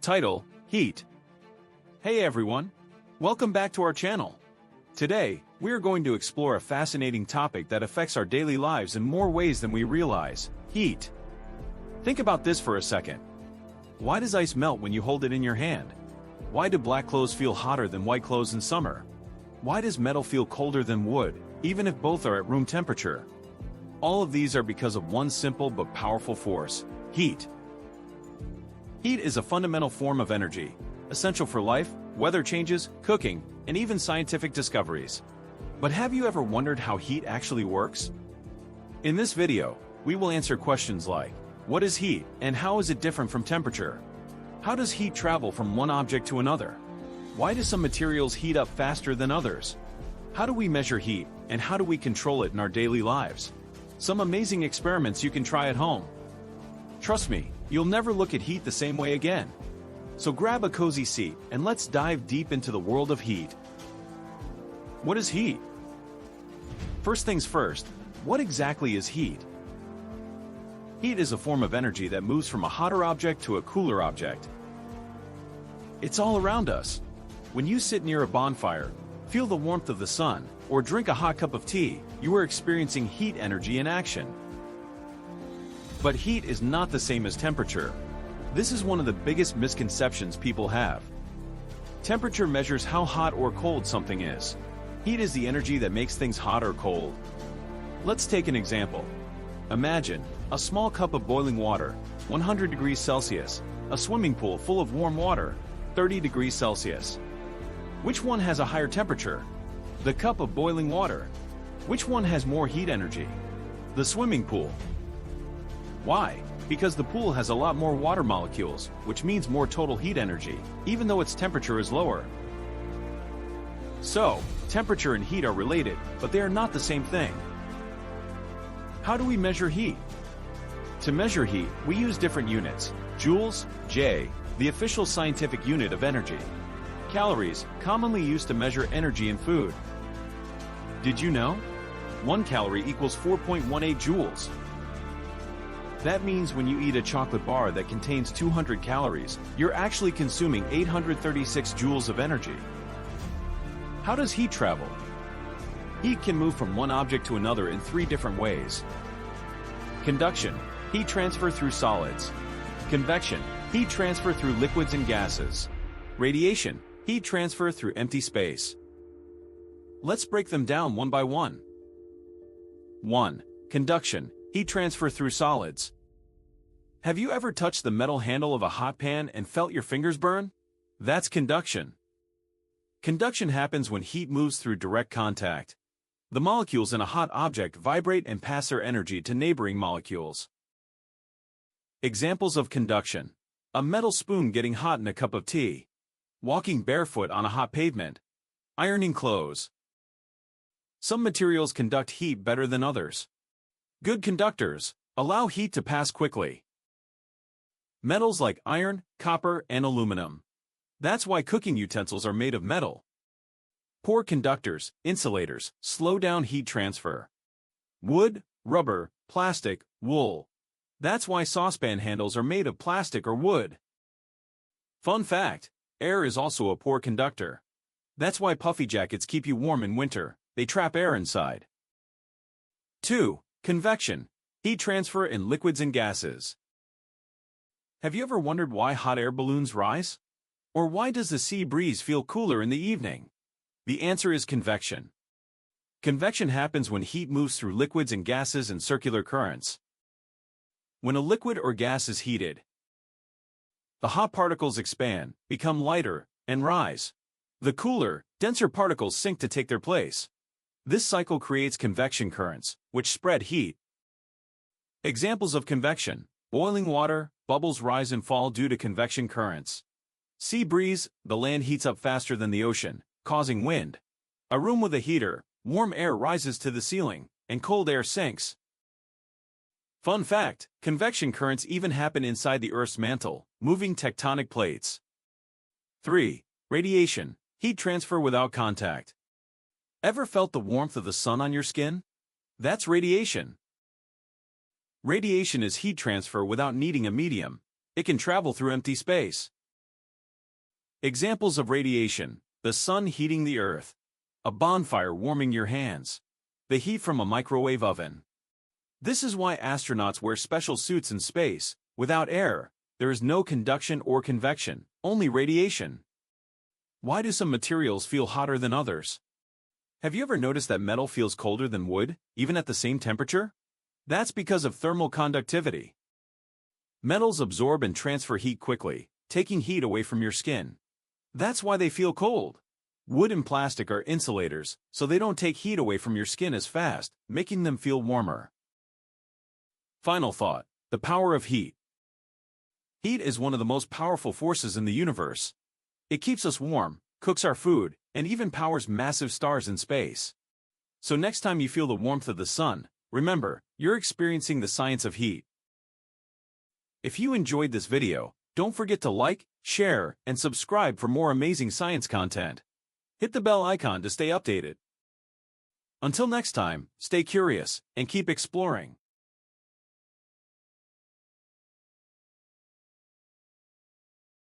Title: Heat. Hey everyone! Welcome back to our channel. Today, we are going to explore a fascinating topic that affects our daily lives in more ways than we realize: heat. Think about this for a second. Why does ice melt when you hold it in your hand? Why do black clothes feel hotter than white clothes in summer? Why does metal feel colder than wood, even if both are at room temperature? All of these are because of one simple but powerful force: heat. Heat is a fundamental form of energy, essential for life, weather changes, cooking, and even scientific discoveries. But have you ever wondered how heat actually works? In this video, we will answer questions like, what is heat, and how is it different from temperature? How does heat travel from one object to another? Why do some materials heat up faster than others? How do we measure heat, and how do we control it in our daily lives? Some amazing experiments you can try at home. Trust me, you'll never look at heat the same way again. So grab a cozy seat and let's dive deep into the world of heat. What is heat? First things first, what exactly is heat? Heat is a form of energy that moves from a hotter object to a cooler object. It's all around us. When you sit near a bonfire, feel the warmth of the sun, or drink a hot cup of tea, you are experiencing heat energy in action. But heat is not the same as temperature. This is one of the biggest misconceptions people have. Temperature measures how hot or cold something is. Heat is the energy that makes things hot or cold. Let's take an example. Imagine a small cup of boiling water, 100 degrees Celsius, a swimming pool full of warm water, 30 degrees Celsius. Which one has a higher temperature? The cup of boiling water. Which one has more heat energy? The swimming pool. Why? Because the pool has a lot more water molecules, which means more total heat energy, even though its temperature is lower. So, temperature and heat are related, but they are not the same thing. How do we measure heat? To measure heat, we use different units. Joules, J, the official scientific unit of energy. Calories, commonly used to measure energy in food. Did you know? 1 calorie equals 4.18 joules. That means when you eat a chocolate bar that contains 200 calories, you're actually consuming 836 joules of energy. How does heat travel? Heat can move from one object to another in 3 different ways. Conduction, heat transfer through solids. Convection, heat transfer through liquids and gases. Radiation, heat transfer through empty space. Let's break them down one by one. 1. Conduction, heat transfer through solids. Have you ever touched the metal handle of a hot pan and felt your fingers burn? That's conduction. Conduction happens when heat moves through direct contact. The molecules in a hot object vibrate and pass their energy to neighboring molecules. Examples of conduction: a metal spoon getting hot in a cup of tea, walking barefoot on a hot pavement, ironing clothes. Some materials conduct heat better than others. Good conductors allow heat to pass quickly. Metals like iron, copper, and aluminum. That's why cooking utensils are made of metal. Poor conductors, insulators, slow down heat transfer. Wood, rubber, plastic, wool. That's why saucepan handles are made of plastic or wood. Fun fact: air is also a poor conductor. That's why puffy jackets keep you warm in winter. They trap air inside. 2. Convection, heat transfer in liquids and gases. Have you ever wondered why hot air balloons rise? Or why does the sea breeze feel cooler in the evening? The answer is convection. Convection happens when heat moves through liquids and gases in circular currents. When a liquid or gas is heated, the hot particles expand, become lighter, and rise. The cooler, denser particles sink to take their place. This cycle creates convection currents, which spread heat. Examples of convection: boiling water, bubbles rise and fall due to convection currents. Sea breeze, the land heats up faster than the ocean, causing wind. A room with a heater, warm air rises to the ceiling, and cold air sinks. Fun fact: convection currents even happen inside the Earth's mantle, moving tectonic plates. 3. Radiation, heat transfer without contact. Ever felt the warmth of the sun on your skin? That's radiation. Radiation is heat transfer without needing a medium. It can travel through empty space. Examples of radiation: the sun heating the earth, a bonfire warming your hands, the heat from a microwave oven. This is why astronauts wear special suits in space. Without air, there is no conduction or convection, only radiation. Why do some materials feel hotter than others? Have you ever noticed that metal feels colder than wood, even at the same temperature? That's because of thermal conductivity. Metals absorb and transfer heat quickly, taking heat away from your skin. That's why they feel cold. Wood and plastic are insulators, so they don't take heat away from your skin as fast, making them feel warmer. Final thought: the power of heat. Heat is one of the most powerful forces in the universe. It keeps us warm, cooks our food, and even powers massive stars in space. So next time you feel the warmth of the sun, remember, you're experiencing the science of heat. If you enjoyed this video, don't forget to like, share, and subscribe for more amazing science content. Hit the bell icon to stay updated. Until next time, stay curious and keep exploring.